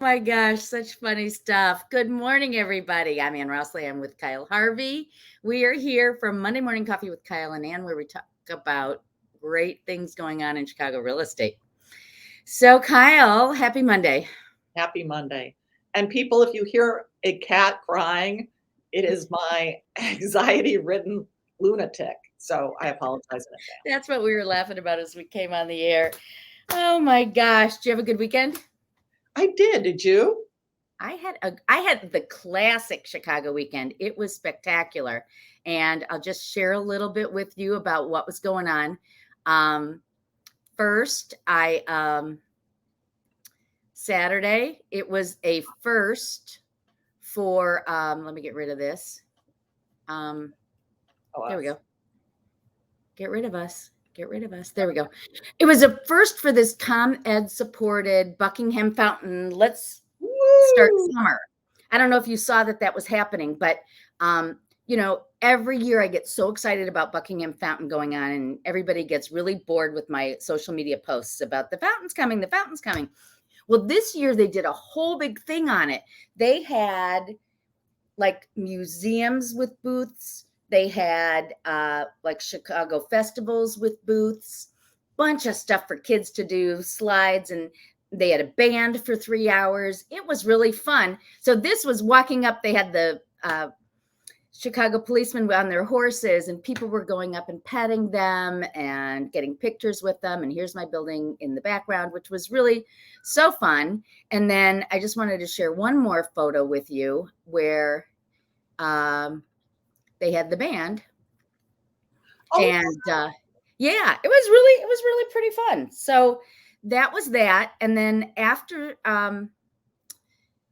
My gosh, such funny stuff. Good morning, everybody. I'm Ann Rossley. I'm with Kyle Harvey. We are here for Monday Morning Coffee with Kyle and Ann, where we talk about great things going on in Chicago real estate. So, Kyle, happy Monday. Happy Monday. And people, if you hear a cat crying, it is my anxiety-ridden lunatic. So I apologize in advance. That's what we were laughing about as we came on the air. Oh my gosh, did you have a good weekend? I did. Did you? I had the classic Chicago weekend. It was spectacular. And I'll just share a little bit with you about what was going on. First, Saturday, it was a first for let me get rid of this. There we go. Get rid of us. Get rid of us. There we go. It was a first for this ComEd supported Buckingham Fountain. Let's start summer. I don't know if you saw that was happening, but every year I get so excited about Buckingham Fountain going on, and everybody gets really bored with my social media posts about the fountain's coming, the fountain's coming. Well, this year they did a whole big thing on it. They had like museums with booths. They had like Chicago festivals with booths, bunch of stuff for kids to do, slides, and they had a band for 3 hours. It was really fun. So this was walking up. They had the Chicago policemen on their horses, and people were going up and petting them and getting pictures with them. And here's my building in the background, which was really so fun. And then I just wanted to share one more photo with you where they had the band. Oh, and yeah, it was really pretty fun. So that was that. And then after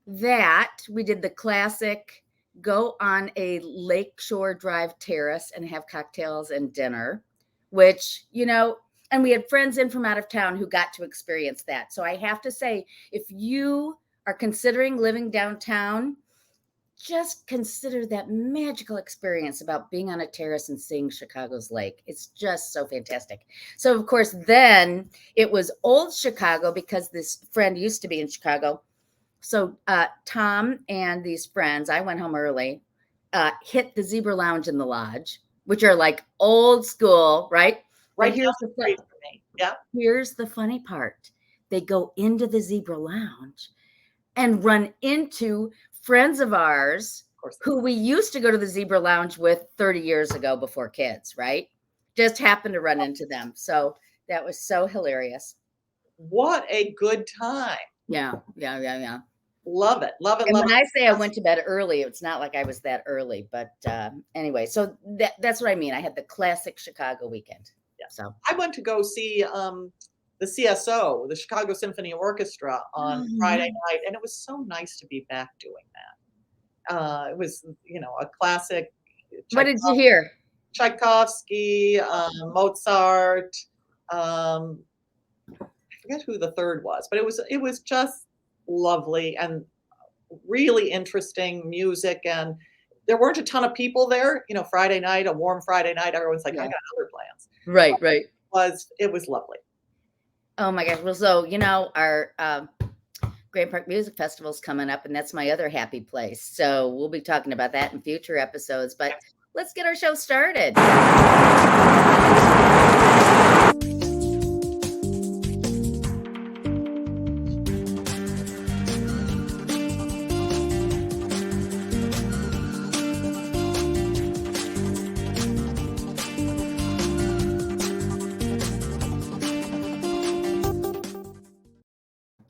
that, we did the classic go on a lakeshore drive terrace and have cocktails and dinner, which, and we had friends in from out of town who got to experience that. So I have to say, if you are considering living downtown, just consider that magical experience about being on a terrace and seeing Chicago's lake. It's just so fantastic. So, of course, then it was old Chicago because this friend used to be in Chicago. So Tom and these friends, I went home early, hit the Zebra Lounge in the Lodge, which are like old school, right? Right. Here's the for me. Yeah. Here's the funny part. They go into the Zebra Lounge and run into friends of ours who we used to go to the Zebra Lounge with 30 years ago before kids, right? Just happened to run into them. So that was so hilarious. What a good time. Yeah. Love it. And when I say I went to bed early, it's not like I was that early, but anyway, so that's what I mean. I had the classic Chicago weekend. Yeah. So I went to go see the CSO, the Chicago Symphony Orchestra, on Friday night, and it was so nice to be back doing that. It was, a classic. What did you hear? Tchaikovsky, Mozart. I forget who the third was, but it was just lovely and really interesting music. And there weren't a ton of people there. Friday night, a warm Friday night, everyone's like, I got other plans. Right. It was lovely. Oh my gosh. Well, so, our Grand Park Music Festival is coming up, and that's my other happy place. So we'll be talking about that in future episodes, but let's get our show started.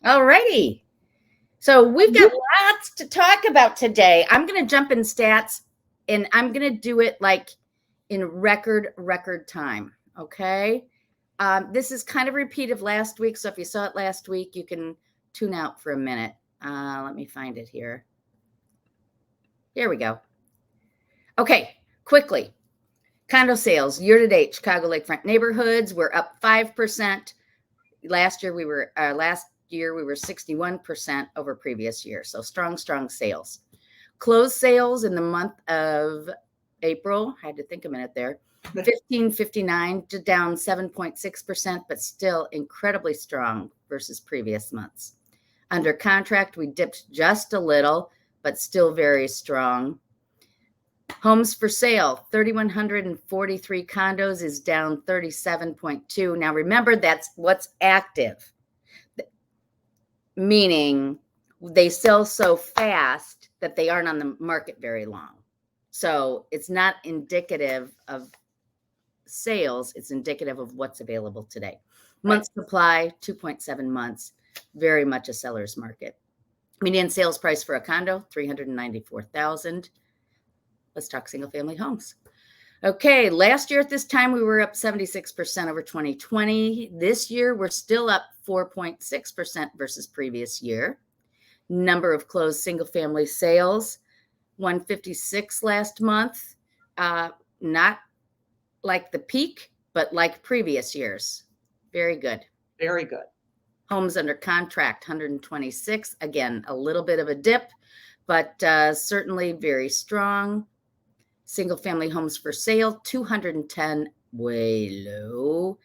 All righty. So we've got lots to talk about today. I'm going to jump in stats, and I'm going to do it like in record time. Okay. This is kind of a repeat of last week. So if you saw it last week, you can tune out for a minute. Let me find it here. Here we go. Okay. Quickly. Condo sales year to date, Chicago lakefront neighborhoods were up 5%. Last year we were 61% over previous year. So strong sales. Closed sales in the month of April, I had to think a minute there, 1559 to down 7.6%, but still incredibly strong versus previous months. Under contract, we dipped just a little, but still very strong. Homes for sale, 3,143 condos is down 37.2. Now remember, that's what's active, meaning they sell so fast that they aren't on the market very long. So it's not indicative of sales, it's indicative of what's available today. Month supply, 2.7 months, very much a seller's market. Median sales price for a condo, $394,000. Let's talk single family homes. Okay, last year at this time, we were up 76% over 2020. This year, we're still up 4.6% versus previous year. Number of closed single family sales, 156 last month. Not like the peak, but like previous years. Very good. Very good. Homes under contract, 126. Again, a little bit of a dip, but certainly very strong. Single family homes for sale, 210, way low.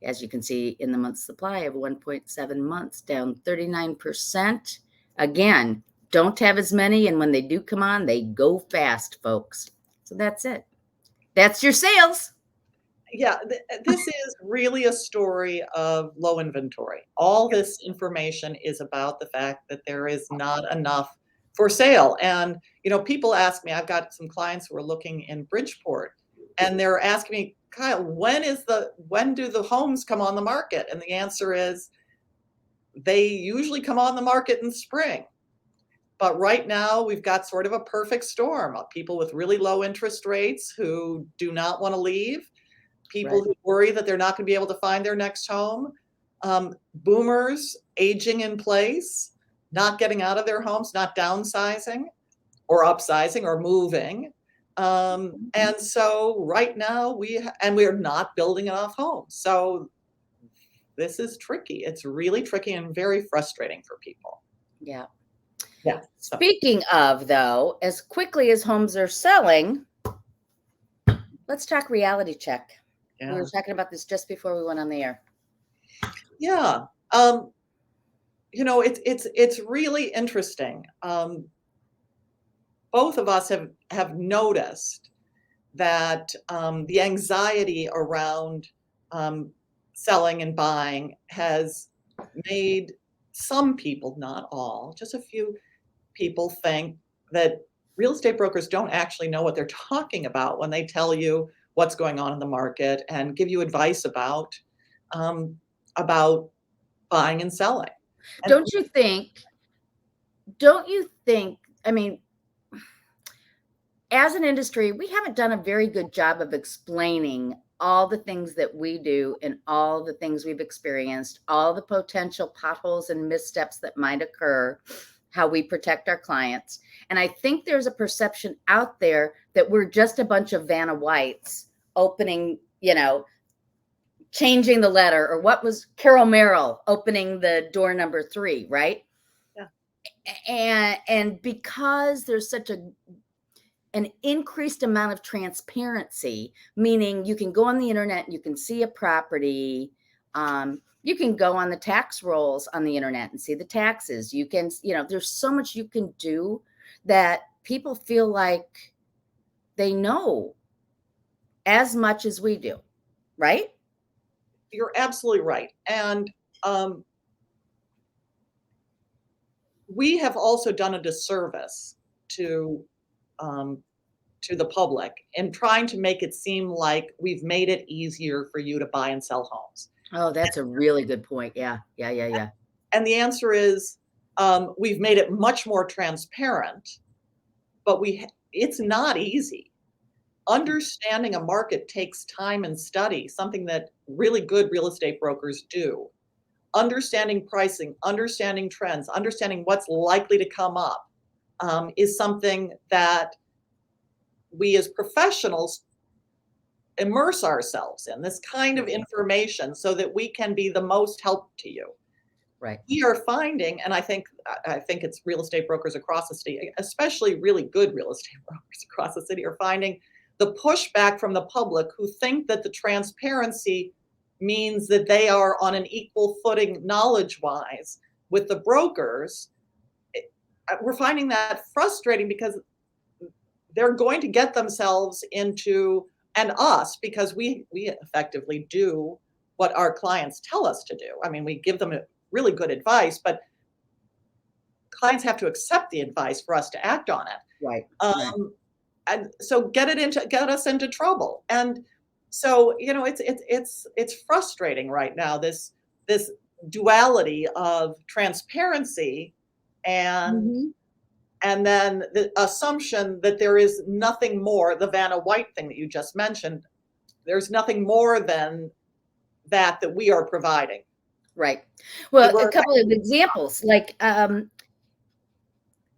As you can see in the month supply of 1.7 months, down 39%. Again, don't have as many, and when they do come on, they go fast, folks. So that's it. That's your sales. Yeah, this is really a story of low inventory. All this information is about the fact that there is not enough for sale. And, people ask me, I've got some clients who are looking in Bridgeport, and they're asking me, Kyle, when do the homes come on the market? And the answer is they usually come on the market in spring. But right now we've got sort of a perfect storm of people with really low interest rates who do not want to leave, people who worry that they're not going to be able to find their next home, boomers aging in place, not getting out of their homes, not downsizing or upsizing or moving. And so right now we're not building enough homes. So this is tricky. It's really tricky and very frustrating for people. Yeah. Yeah. Speaking of, though, as quickly as homes are selling, let's talk reality check. Yeah. We were talking about this just before we went on the air. Yeah. It's really interesting. Both of us have noticed that the anxiety around selling and buying has made some people, not all, just a few people, think that real estate brokers don't actually know what they're talking about when they tell you what's going on in the market and give you advice about buying and selling. Don't you think, I mean, as an industry, we haven't done a very good job of explaining all the things that we do and all the things we've experienced, all the potential potholes and missteps that might occur, how we protect our clients. And I think there's a perception out there that we're just a bunch of Vanna Whites opening, changing the letter, or what was Carol Merrill opening the door number 3, right? Yeah. And because there's such an increased amount of transparency, meaning you can go on the internet and you can see a property. You can go on the tax rolls on the internet and see the taxes. You can, there's so much you can do that people feel like they know as much as we do, right? You're absolutely right. And we have also done a disservice to the public in trying to make it seem like we've made it easier for you to buy and sell homes. Oh, that's a really good point. Yeah. And the answer is we've made it much more transparent, but it's not easy. Understanding a market takes time and study, something that really good real estate brokers do. Understanding pricing, understanding trends, understanding what's likely to come up is something that we as professionals immerse ourselves in, this kind of information, so that we can be the most help to you. Right. We are finding, and I think it's real estate brokers across the city, especially really good real estate brokers across the city, are finding the pushback from the public who think that the transparency means that they are on an equal footing knowledge-wise with the brokers, we're finding that frustrating because they're going to get themselves into, and us, because we effectively do what our clients tell us to do. I mean, we give them really good advice, but clients have to accept the advice for us to act on it. Right. And so get us into trouble. And so, it's frustrating right now, this duality of transparency and Mm-hmm. and then the assumption that there is nothing more, the Vanna White thing that you just mentioned, there's nothing more than that we are providing. Right. Well, a couple of examples, like I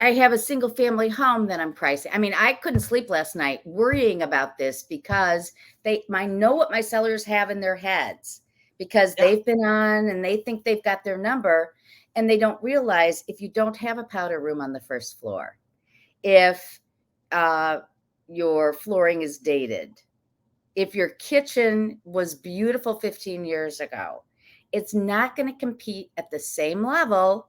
have a single family home that I'm pricing. I mean, I couldn't sleep last night worrying about this because I know what my sellers have in their heads because they've been on and they think they've got their number, and they don't realize if you don't have a powder room on the first floor, if your flooring is dated, if your kitchen was beautiful 15 years ago, it's not going to compete at the same level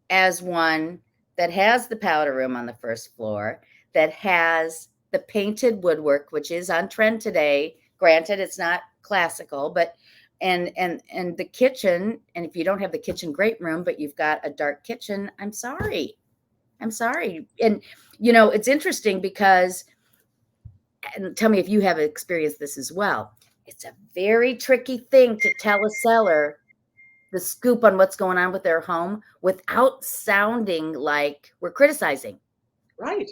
as one that has the powder room on the first floor, that has the painted woodwork, which is on trend today. Granted, it's not classical, but and the kitchen, and if you don't have the kitchen great room, but you've got a dark kitchen, I'm sorry. And it's interesting because, and tell me if you have experienced this as well, it's a very tricky thing to tell a seller the scoop on what's going on with their home without sounding like we're criticizing. Right.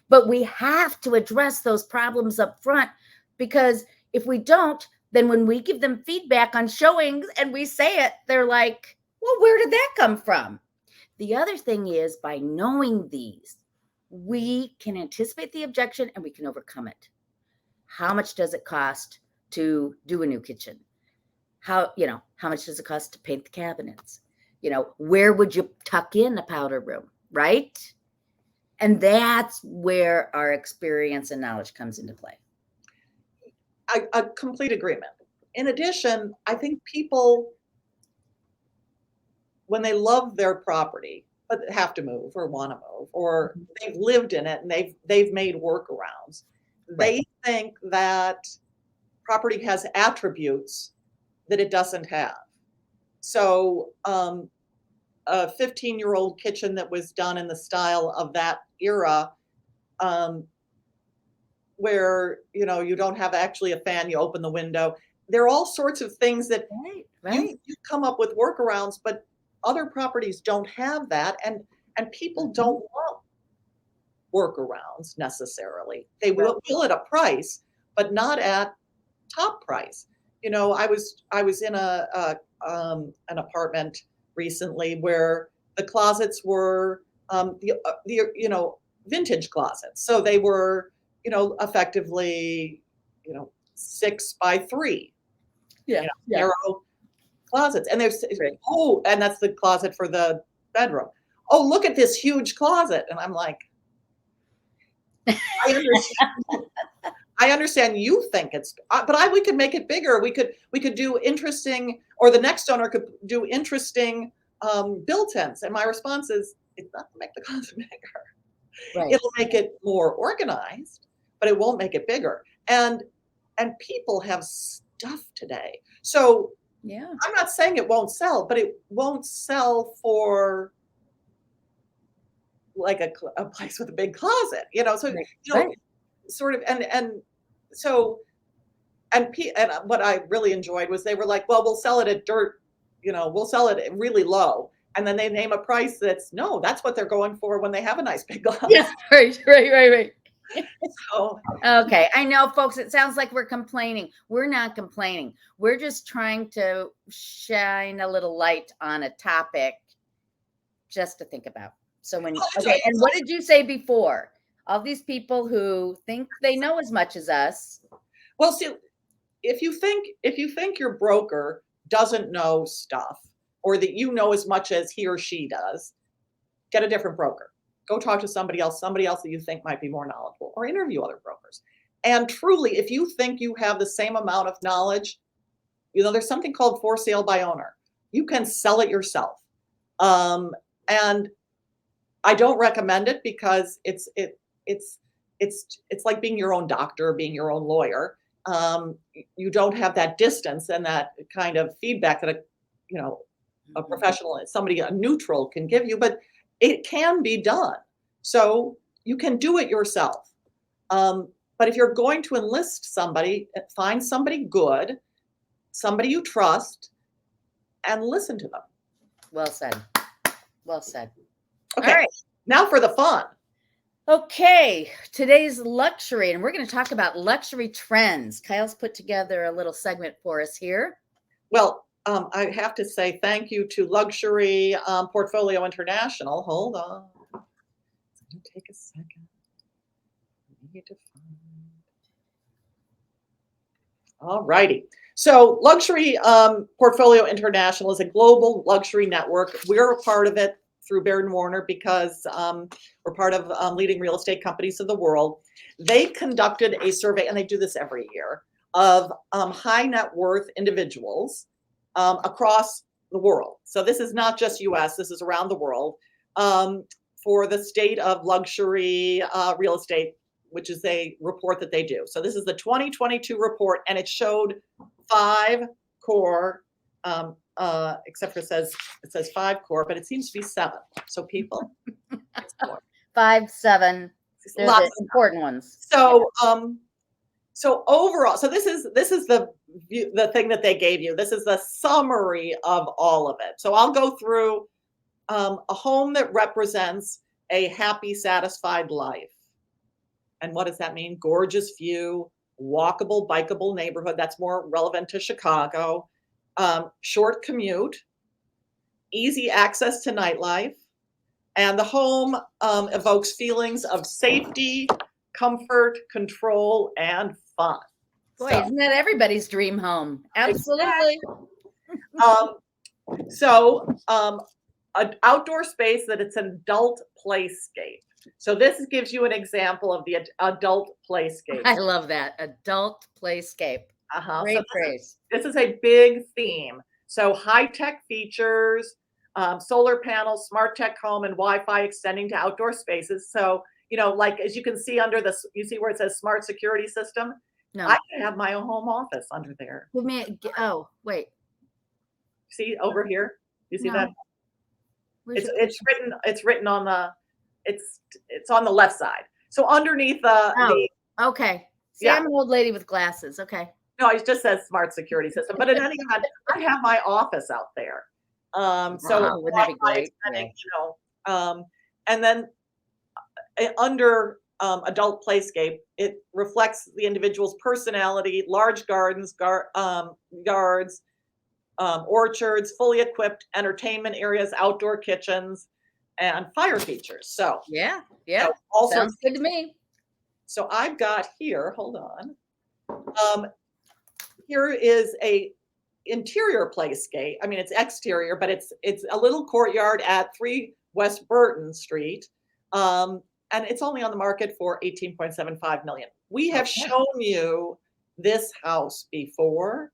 But we have to address those problems up front, because if we don't, then when we give them feedback on showings and we say it, they're like, well, where did that come from? The other thing is, by knowing these, we can anticipate the objection and we can overcome it. How much does it cost to do a new kitchen? How much does it cost to paint the cabinets? Where would you tuck in a powder room, right? And that's where our experience and knowledge comes into play. A complete agreement. In addition, I think people, when they love their property, but have to move or want to move, or they've lived in it and they've made workarounds, they think that property has attributes that it doesn't have. So a 15-year-old kitchen that was done in the style of that era, where you don't have actually a fan, you open the window. There are all sorts of things that you come up with workarounds, but other properties don't have that, and people don't want workarounds necessarily. They will at a price, but not at top price. I was in an apartment recently where the closets were the vintage closets, so they were effectively 6 by 3 narrow closets, and there's and that's the closet for the bedroom. Oh, look at this huge closet, and I'm like, I understand. I understand you think it's, but we could make it bigger. We could do interesting, or the next owner could do interesting built-ins. And my response is, it's not to make the closet bigger. It'll make it more organized, but it won't make it bigger. And people have stuff today. So I'm not saying it won't sell, but it won't sell for like a place with a big closet, so sort of, and so, and what I really enjoyed was they were like, well, we'll sell it at dirt, we'll sell it really low, and then they name a price that's what they're going for when they have a nice big closet. Yeah, right. So, okay, I know, folks, it sounds like we're complaining. We're not complaining. We're just trying to shine a little light on a topic just to think about. So and what did you say before? All these people who think they know as much as us. Well, see, if you think your broker doesn't know stuff, or that you know as much as he or she does, get a different broker. Go talk to somebody else that you think might be more knowledgeable, or interview other brokers. And truly, if you think you have the same amount of knowledge, there's something called for sale by owner. You can sell it yourself. And I don't recommend it because it's like being your own doctor, being your own lawyer. You don't have that distance and that kind of feedback that a Mhm. professional, somebody, a neutral can give you, but it can be done. So you can do it yourself. But if you're going to enlist somebody, find somebody good, somebody you trust, and listen to them. Well said. Well said. All Okay, right. now for the fun. Okay, today's luxury, and we're going to talk about luxury trends. Kyle's put together a little segment for us here. Well, I have to say thank you to Luxury Portfolio International. Hold on. It's going to take a second. I need to find. All righty. So Luxury Portfolio International is a global luxury network. We're a part of it through Baird & Warner because we're part of leading real estate companies of the world. They conducted a survey, and they do this every year, of high net worth individuals across the world. So this is not just US, this is around the world, for the state of luxury real estate, which is a report that they do. So this is the 2022 report, and it showed 5 core, except for it says 5 core, but it seems to be 7. So people, it's more. 5, 7. They're Lots the of important ones. So so overall, so this is the thing that they gave you. This is the summary of all of it. So I'll go through a home that represents a happy, satisfied life. And what does that mean? Gorgeous view, walkable, bikeable neighborhood. That's more relevant to Chicago. Short commute, easy access to nightlife. And the home evokes feelings of safety, comfort, control, and fun. Boy, So, isn't that everybody's dream home? Absolutely. An outdoor space that it's an adult playscape. So this gives you an example of the adult playscape. I love that. Adult playscape. Great So phrase. this is a big theme. So high-tech features, solar panels, smart tech home, and Wi-Fi extending to outdoor spaces. So, like as you can see under this, you see where it says smart security system? No. I can have my own home office under there. Give me oh, wait. See over here? You see No. that? Where's It's written on the it's on the left side. So underneath the okay. See, Yeah. I'm an old lady with glasses. Okay. No, it just says smart security system. But in any event, I have my office out there. So Wow, wouldn't that be Wi-Fi great? extending, and then under adult playscape, it reflects the individual's personality, large gardens, yards, orchards, fully equipped entertainment areas, outdoor kitchens, and fire features. So Yeah. all Sounds sorts. good to me. So I've got here, hold on. Here is a interior playscape. I mean, it's exterior, but it's a little courtyard at 3 West Burton Street. And it's only on the market for 18.75 million. We have shown you this house before,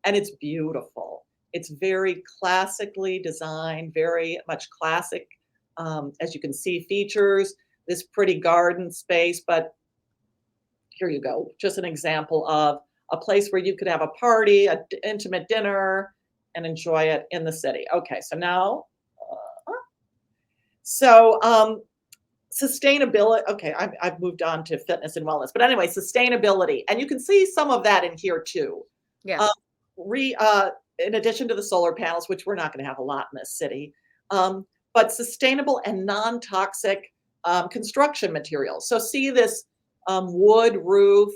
and it's beautiful. It's very classically designed, very much classic. As you can see, features this pretty garden space, but here you go. Just an example of a place where you could have a party, an intimate dinner, and enjoy it in the city. Okay, so now, sustainability. Okay, I've moved on to fitness and wellness, but anyway, sustainability, and you can see some of that in here too. Yeah. In addition to the solar panels, which we're not going to have a lot in this city, but sustainable and non-toxic construction materials. So see this wood roof,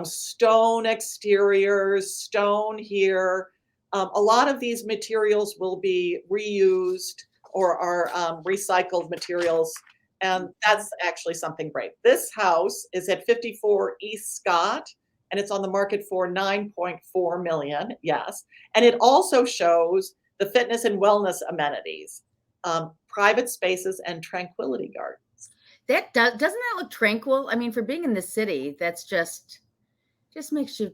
stone exteriors, stone here. A lot of these materials will be reused or are recycled materials, and that's actually something great. This house is at 54 East Scott, and it's on the market for 9.4 million. Yes, and it also shows the fitness and wellness amenities, private spaces, and tranquility gardens. That doesn't that look tranquil? I mean, for being in the city, that's just makes you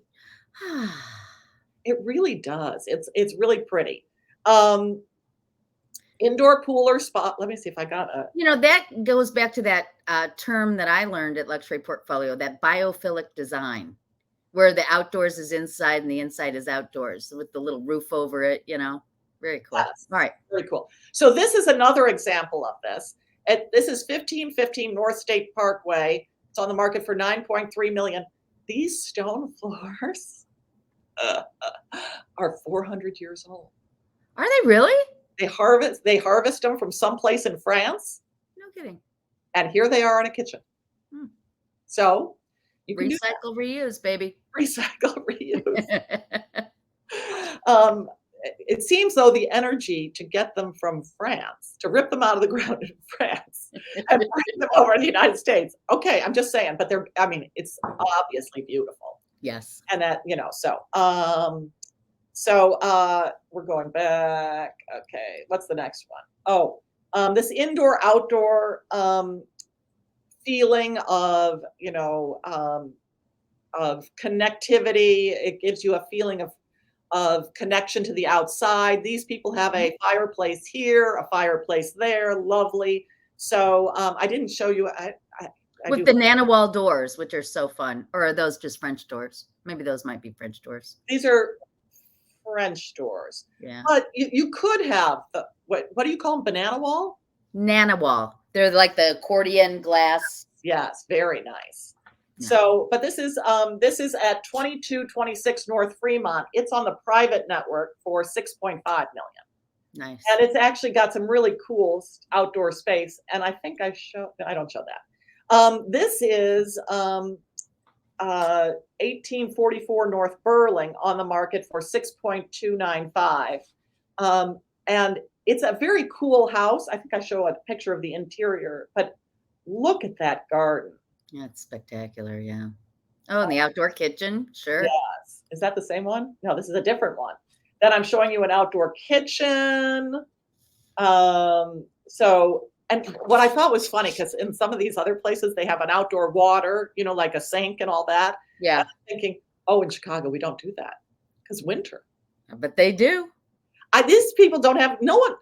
It really does. It's really pretty. Indoor pool or spa. Let me see if I got a. That goes back to that term that I learned at Luxury Portfolio, that biophilic design, where the outdoors is inside and the inside is outdoors with the little roof over it, Very cool. Yes, All right. very cool. So this is another example of this. This is 1515 North State Parkway. It's on the market for 9.3 million. These stone floors are 400 years old. Are they really? They harvest them from someplace in France. No kidding. And here they are in a kitchen. So you can recycle, reuse, baby. Recycle, reuse. It seems though the energy to get them from France, to rip them out of the ground in France and bring them over to the United States. Okay, I'm just saying, but it's obviously beautiful. Yes. And that, we're going back. Okay, what's the next one? This indoor outdoor feeling of connectivity. It gives you a feeling of connection to the outside. These people have a fireplace here, a fireplace there, lovely. So I didn't show you. With banana wall doors, which are so fun. Or are those just French doors? Maybe those might be French doors. These are French doors. Yeah. But you could have, what do you call them, banana wall? Nana wall. They're like the accordion glass. Yes, very nice. So, but this is at 2226 North Fremont. It's on the private network for 6.5 million. Nice. And it's actually got some really cool outdoor space. And I think I don't show that. This is 1844 North Burling on the market for 6.295. And it's a very cool house. I think I show a picture of the interior, but look at that garden. Yeah, it's spectacular. Yeah. Oh, and the outdoor kitchen. Sure. Yes. Is that the same one? No, this is a different one. Then I'm showing you an outdoor kitchen. And what I thought was funny, because in some of these other places, they have an outdoor water, like a sink and all that. Yeah. And I'm thinking, in Chicago, we don't do that because winter. But they do. These people don't have,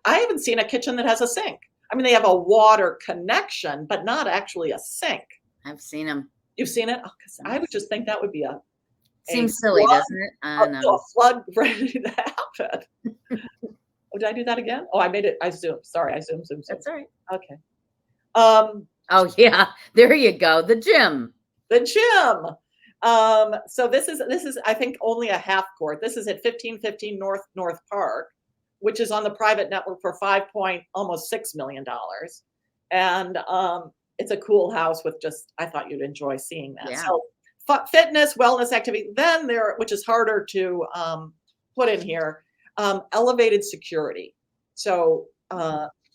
I haven't seen a kitchen that has a sink. I mean, they have a water connection, but not actually a sink. I've seen them. You've seen it? Because I would just think that would be seems silly, doesn't it? A flood ready to happen. Did I do that again? I made it. I zoomed. Sorry, I zoomed. That's all right. Okay. Oh yeah, there you go. The gym. So this is I think only a half court. This is at 1515 North Park, which is on the private network for almost $6 million. And it's a cool house with I thought you'd enjoy seeing that. Yeah. So fitness, wellness activity. Then which is harder to put in here, elevated security. So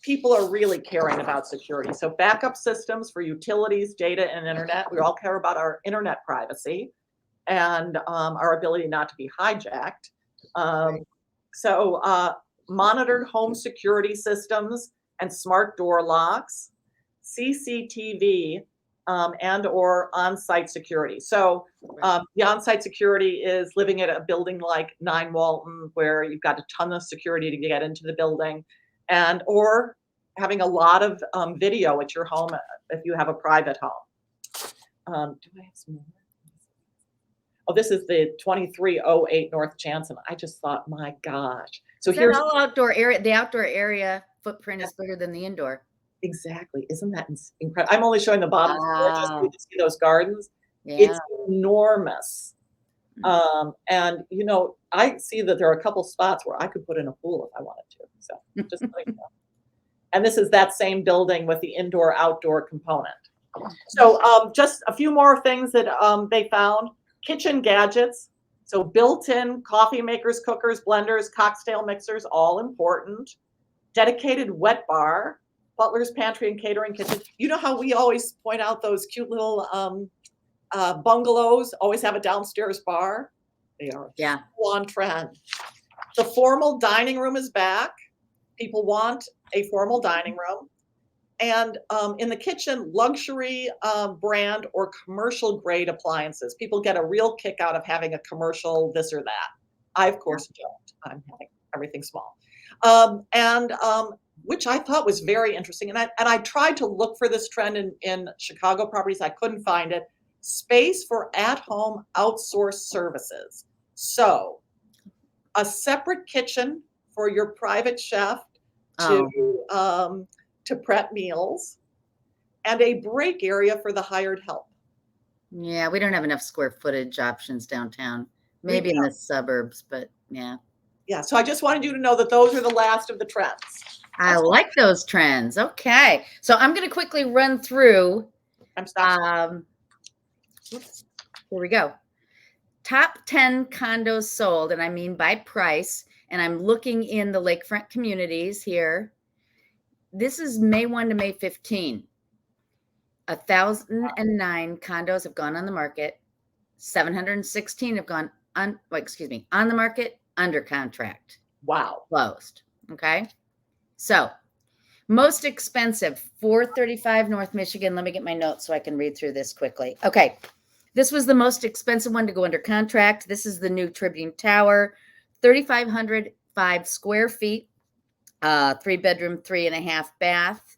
people are really caring about security. So backup systems for utilities, data, and internet. We all care about our internet privacy and our ability not to be hijacked. So monitored home security systems and smart door locks, CCTV, and or on-site security. So the on-site security is living at a building like 9 Walton, where you've got a ton of security to get into the building, or having a lot of video at your home if you have a private home. Do I have some more? This is the 2308 North Jansen. I just thought, my gosh. So here's all outdoor area. The outdoor area footprint is bigger than the indoor. Exactly. Isn't that incredible? I'm only showing the bottom floor just so you can see those gardens. Yeah. It's enormous. And I see that there are a couple spots where I could put in a pool if I wanted to. So just like that. And this is that same building with the indoor-outdoor component. So just a few more things that they found. Kitchen gadgets. So built-in coffee makers, cookers, blenders, cocktail mixers, all important. Dedicated wet bar. Butler's pantry and catering kitchen. You know how we always point out those cute little bungalows always have a downstairs bar? They are on trend. The formal dining room is back. People want a formal dining room. And in the kitchen, luxury brand or commercial grade appliances. People get a real kick out of having a commercial this or that. I, of course, don't. I'm having everything small. And which I thought was very interesting. And I tried to look for this trend in Chicago properties. I couldn't find it. Space for at-home outsourced services. So a separate kitchen for your private chef to prep meals, and a break area for the hired help. Yeah, we don't have enough square footage options downtown. Maybe in the suburbs, but yeah. Yeah, so I just wanted you to know that those are the last of the trends. I like those trends. Okay. So I'm going to quickly run through. Here we go. Top 10 condos sold, and I mean by price, and I'm looking in the lakefront communities here. This is May 1 to May 15. 1,009 condos have gone on the market. 716 have gone on the market, under contract. Wow. Closed. Okay. So most expensive, 435 North Michigan. Let me get my notes so I can read through this quickly. Okay. This was the most expensive one to go under contract. This is the new Tribune Tower, 3,505 square feet, 3-bedroom, 3.5 bath,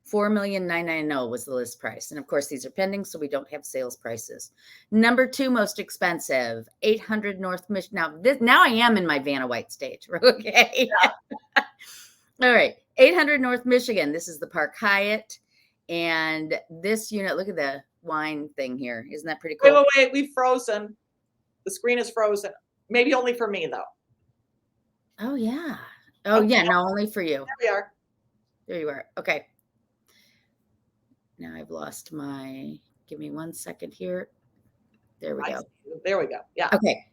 $4,990,000 was the list price. And of course, these are pending, so we don't have sales prices. Number 2 most expensive, 800 North Michigan. Now I am in my Vanna White stage. Okay. Yeah. All right. 800 North Michigan. This is the Park Hyatt. And this unit, look at the wine thing here. Isn't that pretty cool? Wait. We've frozen. The screen is frozen. Maybe only for me, though. Oh, yeah. Oh, okay. Yeah. No, only for you. There we are. There you are. Okay. Now I've lost my, give me 1 second here. There we go. There we go. Yeah. Okay.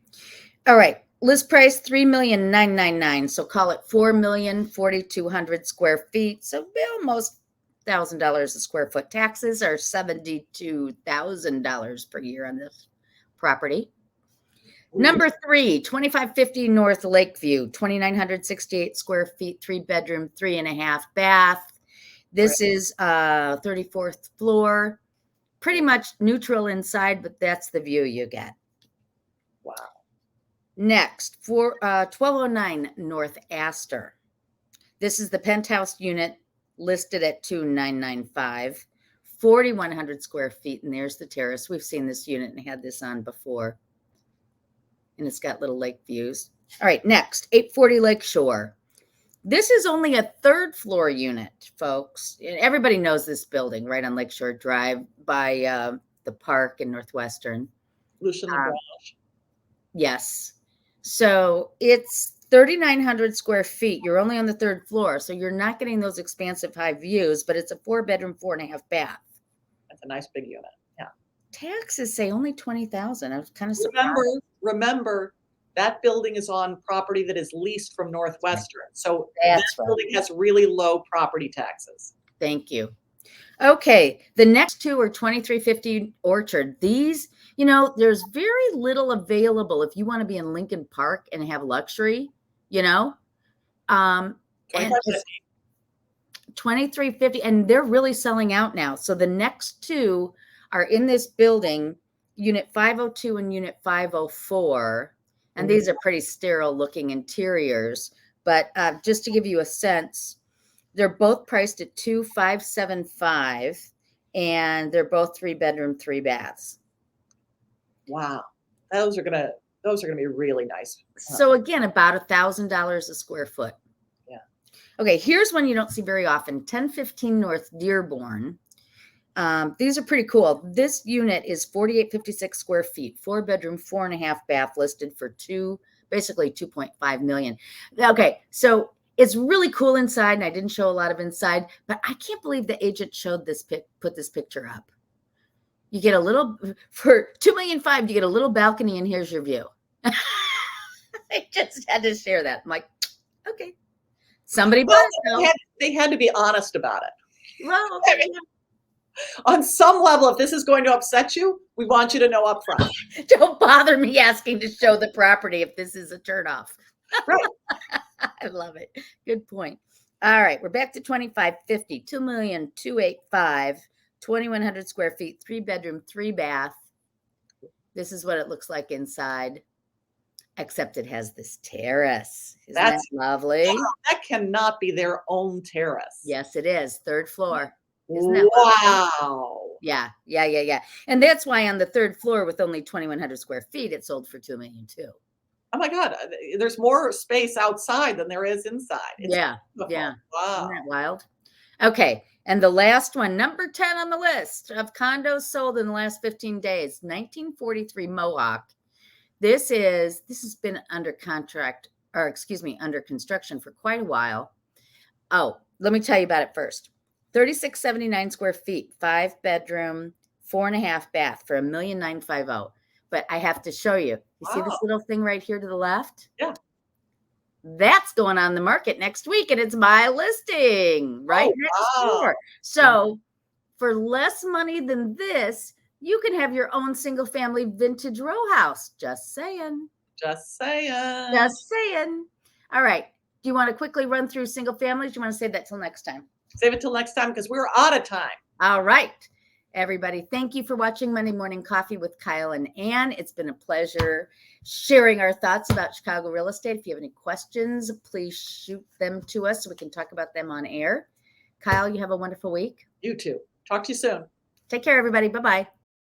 All right. List price, $3,999,000. So call it $4,040,200 square feet. So almost $1,000 a square foot. Taxes are $72,000 per year on this property. Number 3, 2550 North Lakeview, 2,968 square feet, 3-bedroom, 3.5 bath. This is 34th floor, pretty much neutral inside, but that's the view you get. Wow. Next, 1209 North Astor. This is the penthouse unit listed at $2,995, 4,100 square feet, and there's the terrace. We've seen this unit and had this on before, and it's got little lake views. All right, next, 840 Lakeshore. This is only a 3rd floor unit, folks. Everybody knows this building right on Lakeshore Drive by the park in Northwestern. Lucian LaGrange. Yes. So it's 3,900 square feet. You're only on the 3rd floor, so you're not getting those expansive high views, but it's a 4-bedroom, 4.5 bath. That's a nice big unit. Yeah. Taxes say only $20,000. I was kind of surprised. Remember, that building is on property that is leased from Northwestern. So that building has really low property taxes. Thank you. Okay. The next 2 are 2350 Orchard. These, there's very little available if you want to be in Lincoln Park and have luxury, and 2350, and they're really selling out now. So the next 2 are in this building, Unit 502 and Unit 504. And these are pretty sterile looking interiors, but just to give you a sense, they're both priced at $2,575, and they're both 3-bedroom, 3 baths. Wow, those are gonna be really nice. So again, about $1,000 a square foot. Yeah. Okay, here's one you don't see very often: 1015 North Dearborn. These are pretty cool. This unit is 4,856 square feet, 4-bedroom, 4.5 bath, listed for basically $2.5 million. Okay, so it's really cool inside, and I didn't show a lot of inside, but I can't believe the agent put this picture up. You get a little, for $2,500,000, you get a little balcony, and here's your view. I just had to share that. I'm like, okay, somebody bought it. They had to be honest about it. Well, on some level, if this is going to upset you, we want you to know up front. Don't bother me asking to show the property if this is a turnoff. Right. I love it. Good point. All right, we're back to 2550, $2,285,000, 2,100 square feet, 3-bedroom, 3 bath. This is what it looks like inside. except it has this terrace. Isn't that That's lovely? that cannot be their own terrace. Yes, it is. Third floor. Isn't that lovely? Wow. Yeah. And that's why on the third floor with only 2,100 square feet, it sold for $2 million too. Oh my God, there's more space outside than there is inside. It's Yeah. beautiful. Isn't Wow. that wild? Okay. And the last one, number 10 on the list of condos sold in the last 15 days, 1943 Mohawk. This has been under contract, or excuse me, under construction for quite a while. Oh, let me tell you about it first. 3,679 square feet, 5 bedroom, 4.5 bath for $1,950,000. But I have to show you. You see this Wow. little thing right here to the left? Yeah. That's going on the market next week, and it's my listing right Oh, next wow. door. So for less money than this, you can have your own single family vintage row house. Just saying. Just saying. Just saying. All right. Do you want to quickly run through single families? Do you want to save that till next time? Save it till next time because we're out of time. All right. Everybody, thank you for watching Monday Morning Coffee with Kyle and Ann. It's been a pleasure sharing our thoughts about Chicago real estate. If you have any questions, please shoot them to us so we can talk about them on air. Kyle, you have a wonderful week. You too. Talk to you soon. Take care, everybody. Bye-bye.